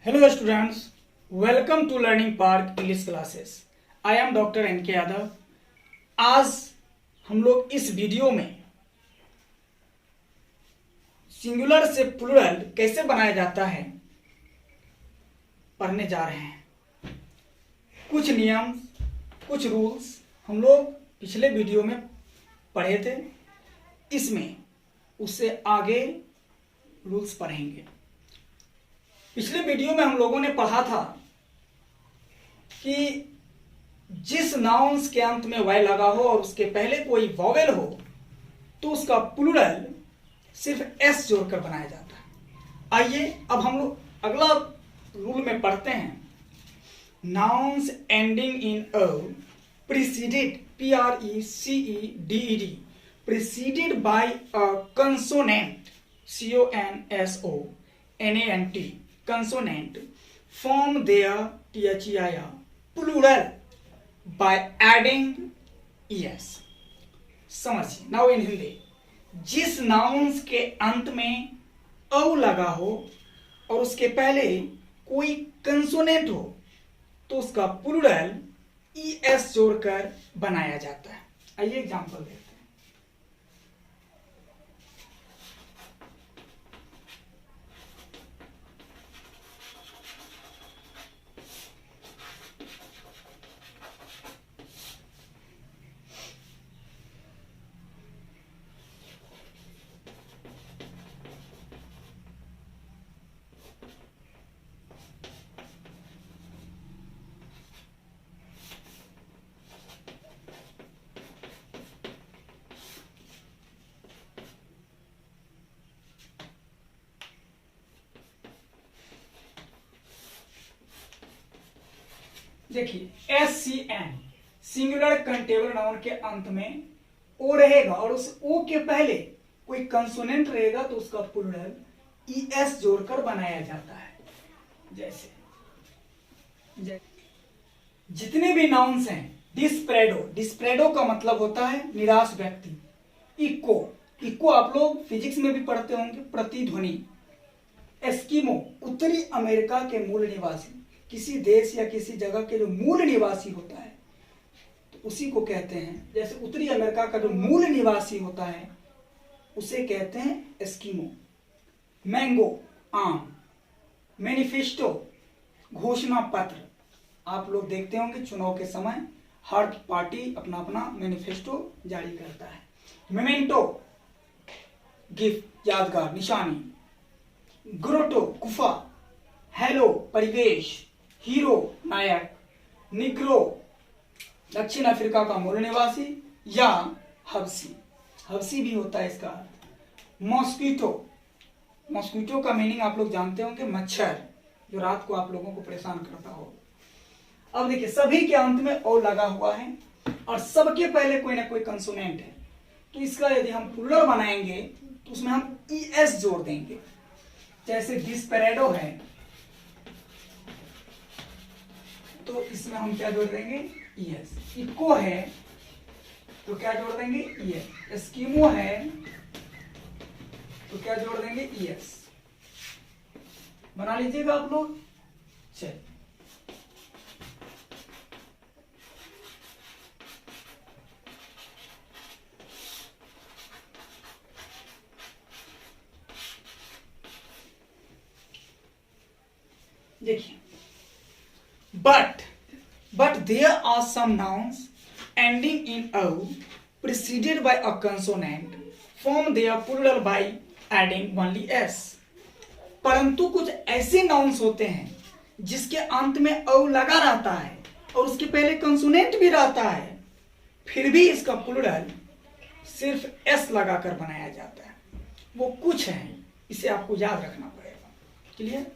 Hello students, welcome to Learning Park English classes. I am Dr. N.K. Yadav. आज हम लोग इस वीडियो में सिंगुलर से प्लूरल कैसे बनाया जाता है पढ़ने जा रहे हैं. कुछ नियम, कुछ रूल्स हम लोग पिछले वीडियो में पढ़े थे. इसमें उससे आगे रूल्स पढ़ेंगे. पिछले वीडियो में हम लोगों ने पढ़ा था कि जिस नाउन्स के अंत में वाई लगा हो और उसके पहले कोई वॉवेल हो तो उसका प्लूरल सिर्फ एस जोड़कर बनाया जाता है. आइए अब हम लोग अगला रूल में पढ़ते हैं. Nouns ending in a preceded PRECEDED preceded by a consonant CONSONANT consonant form their THEIR plural by adding es. समझिए. नाउ इन हिंदी, जिस नाउन्स के अंत में औ लगा हो और उसके पहले कोई कंसोनेंट हो तो उसका प्लूरल es जोड़कर बनाया जाता है. आइए एग्जांपल देखते हैं. देखिए, SCN सिंगुलर कंटेबल नाउन के अंत में ओ रहेगा और उस ओ के पहले कोई कंसोनेंट रहेगा तो उसका प्लूरल ES जोड़कर बनाया जाता है. जैसे जितने भी नाउन्स हैं, डिस्प्रेडो का मतलब होता है निराश व्यक्ति. इको आप लोग फिजिक्स में भी पढ़ते होंगे, प्रतिध्वनि. एस्किमो उत्तरी अमेरिका के मूल निवासी, किसी देश या किसी जगह के जो मूल निवासी होता है तो उसी को कहते हैं. जैसे उत्तरी अमेरिका का जो मूल निवासी होता है उसे कहते हैं एस्किमो. मैंगो आम. मैनिफेस्टो घोषणा पत्र. आप लोग देखते होंगे चुनाव के समय हर पार्टी अपना अपना मैनिफेस्टो जारी करता है. मेमेंटो गिफ्ट, यादगार, निशानी. ग्रोटो गुफा. हेलो परिवेश. हीरो नायक. निग्रो दक्षिण अफ्रीका का मूल निवासी या हबसी भी होता है इसका. मॉस्किटो का मीनिंग आप लोग जानते होंगे, मच्छर जो रात को आप लोगों को परेशान करता हो. अब देखिए, सभी के अंत में ओ लगा हुआ है और सबके पहले कोई ना कोई कंसोनेंट है तो इसका यदि हम प्लूरल बनाएंगे तो उसमें हम ES जोड़ देंगे. जैसे डिस्पेरेडो है तो इसमें हम क्या जोड़ देंगे? ES. इको है तो क्या जोड़ देंगे? ES. एस्किमो है तो क्या जोड़ देंगे? ES. बना लीजिएगा आप लोग. चलिए, देखिए, but there are some nouns ending in o preceded by a consonant form their plural by adding only s. परंतु कुछ ऐसे नाउन्स होते हैं जिसके अंत में o लगा रहता है और उसके पहले कंसोनेंट भी रहता है, फिर भी इसका प्लूरल सिर्फ s लगाकर बनाया जाता है. वो कुछ है, इसे आपको याद रखना पड़ेगा. क्लियर?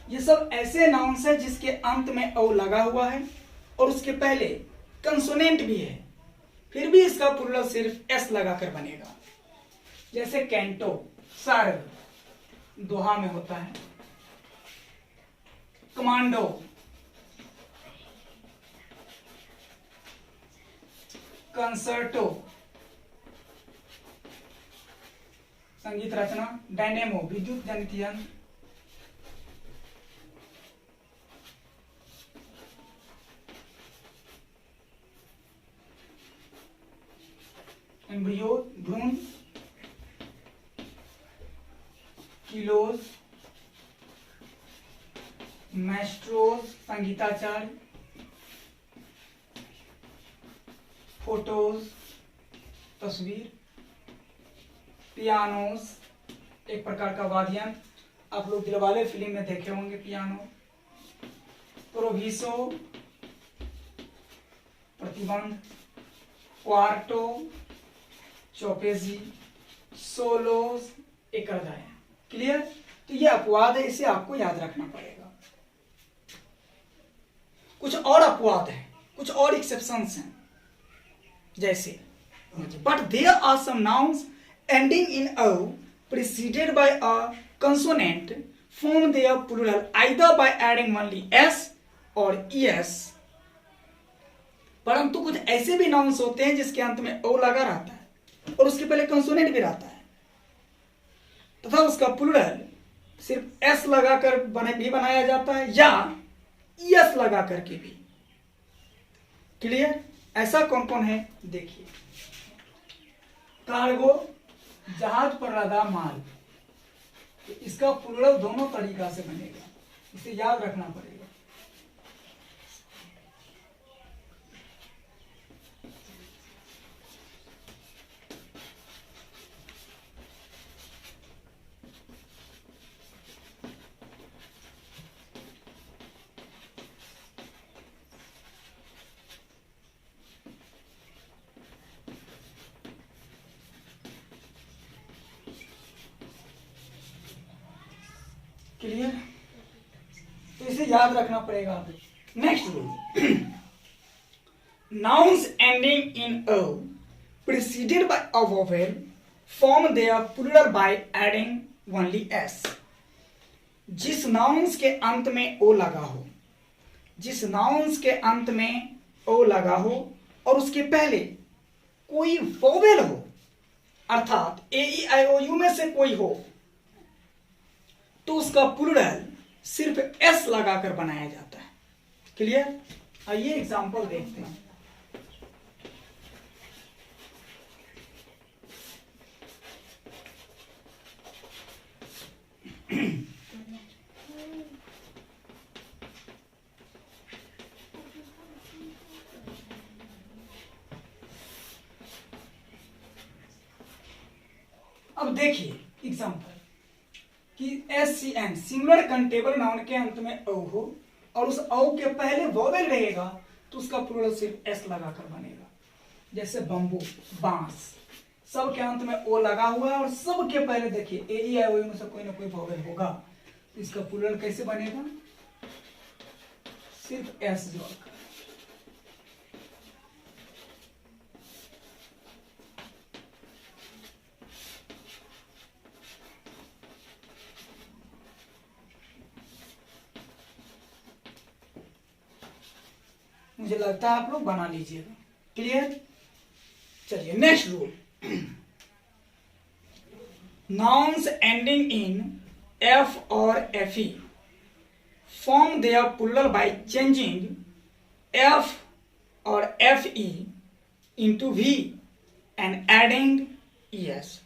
ये सब ऐसे नाउन्स है जिसके अंत में ओ लगा हुआ है और उसके पहले कंसोनेंट भी है, फिर भी इसका प्लूरल सिर्फ एस लगाकर बनेगा. जैसे कैंटो सर्व दोहा में होता है. कमांडो कंसर्टो संगीत रचना, डायनेमो विद्युत जनित यंत्र, एम्ब्रियो भ्रूण, किलोज, मैस्ट्रोज संगीताचार्य, फोटोज तस्वीर, पियानोस एक प्रकार का वाद्य यंत्र, आप लोग दिलवाले फिल्म में देखे होंगे पियानो, प्रोविसो प्रतिबंध, क्वार्टो चौपेजी, सोलोस एक है। क्लियर? तो ये अपवाद है, इसे आपको याद रखना पड़ेगा। कुछ और अपवाद है, कुछ और एक्सेप्शंस हैं, जैसे but there are some nouns ending in O preceded by a consonant form their plural either by adding only s or es। परंतु कुछ ऐसे भी नाउन्स होते हैं जिसके अंत में ओ लगा रहता है और उसके पहले कंसोनेंट भी रहता है तथा उसका प्लूरल सिर्फ एस लगाकर भी बनाया जाता है या एस लगा करके भी। क्लियर? ऐसा कौन कौन है देखिए, कार्गो जहाज पर लदा माल, तो इसका प्लूरल दोनों तरीका से बनेगा, इसे याद रखना पड़ेगा। क्लियर? तो इसे याद रखना पड़ेगा आपको। Next rule, nouns ending in O preceded by a vowel form their plural by adding only S. जिस नाउन्स के अंत में ओ लगा हो, जिस नाउन्स के अंत में ओ लगा हो और उसके पहले कोई वोवेल हो, अर्थात ए ई आई ओ यू में से कोई हो, तो उसका प्लूरल सिर्फ एस लगाकर बनाया जाता है। क्लियर? आइए एग्जांपल देखते हैं। अब देखिए एग्जांपल कि SCN सिंगुलर कंटेबल नाउन के अंत में औ हो और उस औ के पहले वोवेल रहेगा तो उसका प्लूरल सिर्फ एस लगाकर बनेगा। जैसे बंबू, बांस, सब के अंत में ओ लगा हुआ है और सब के पहले देखिए ए ई आई ओ में से कोई ना कोई वोवेल होगा, तो इसका प्लूरल कैसे बनेगा? सिर्फ एस जोड़कर। मुझे लगता है आप लोग बना लीजिएगा। क्लियर? चलिए next rule, nouns ending in F और F E form their plural by changing F और F E into V and adding E S.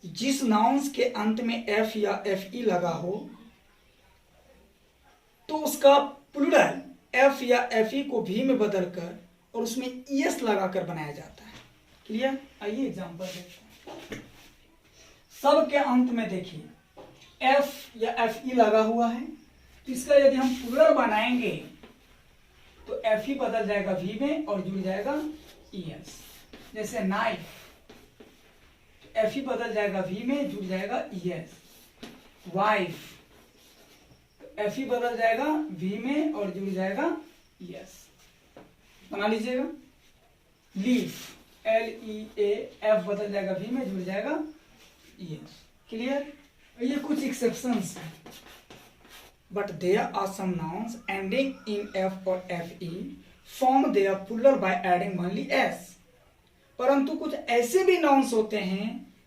जिस नाउन्स के अंत में एफ या एफ ई लगा हो तो उसका प्लूरल एफ या एफ ई को भी में बदलकर और उसमें ईएस लगाकर बनाया जाता है। क्लियर? आइए एग्जांपल देखते हैं। सब के अंत में देखिए एफ या एफ ई लगा हुआ है, तो इसका यदि हम प्लूरल बनाएंगे तो एफ ई बदल जाएगा वी में और जुड़ जाएगा ईएस। जैसे नाइफ, एफ ई बदल जाएगा वी में, जुड़ जाएगा ईएस। वाइफ, एफ ई बदल जाएगा वी में और जुड़ जाएगा यस। बना लीजिएगा। लीफ, एल ई ए, एफ बदल जाएगा वी में, जुड़ जाएगा यस। क्लियर? ये कुछ एक्सेप्शंस हैं। But there are some nouns ending in F और F E form their plural by adding only S. परंतु कुछ ऐसे भी नाउन्स होते हैं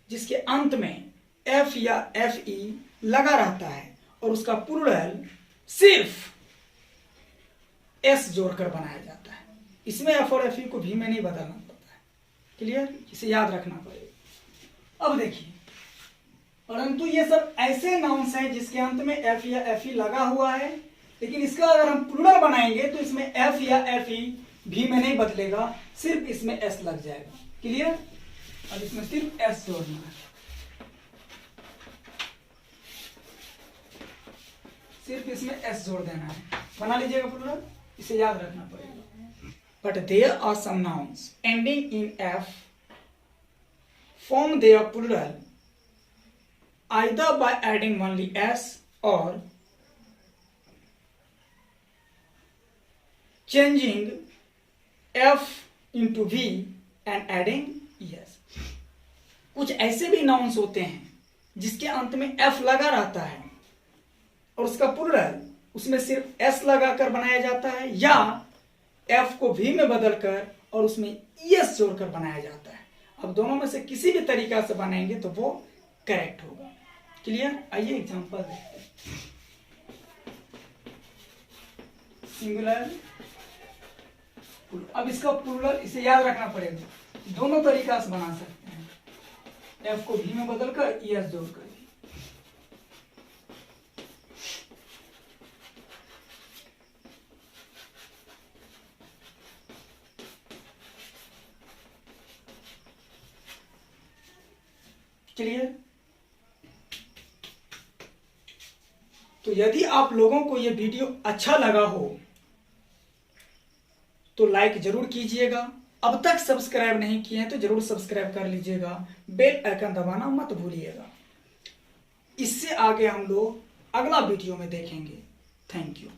जिसके अंत में एफ या एफ ई लगा रहता है और उसका प्लूरल सिर्फ एस जोड़कर बनाया जाता है। इसमें एफ और एफ ई को भी में नहीं बदलना पड़ता है। क्लियर, इसे याद रखना पड़ेगा। अब देखिए, परंतु ये सब ऐसे नाउन्स हैं जिसके अंत में एफ या एफ ई लगा हुआ है, लेकिन इसका अगर हम प्लूरल बनाएंगे तो इसमें एफ या एफ ई भी में नहीं बदलेगा, सिर्फ इसमें एस लग जाएगा। क्लियर, अब इसमें सिर्फ एस जोड़ना है, सिर्फ इसमें एस जोड़ देना है। बना लीजिएगा प्लूरल, इसे याद रखना पड़ेगा। But there are some nouns ending in F form their plural either by adding only s or changing f into v and adding es। कुछ ऐसे भी नाउन्स होते हैं जिसके अंत में f लगा रहता है और उसका प्लूरल उसमें सिर्फ s लगाकर बनाया जाता है, या f को v में बदलकर और उसमें es जोड़कर बनाया जाता है। अब दोनों में से किसी भी तरीका से बनाएंगे तो वो करेक्ट होगा। क्लियर, आइए एग्जांपल देखते हैं। सिंगुलर, अब इसका प्लूरल इसे याद रखना पड़ेगा, दोनों तरीका से बना सकते हैं, एफ को भी में बदलकर एस जोड़कर। क्लियर, तो यदि आप लोगों को यह वीडियो अच्छा लगा हो तो लाइक जरूर कीजिएगा। अब तक सब्सक्राइब नहीं किए हैं तो जरूर सब्सक्राइब कर लीजिएगा, बेल आइकन दबाना मत भूलिएगा। इससे आगे हम लोग अगला वीडियो में देखेंगे। Thank you.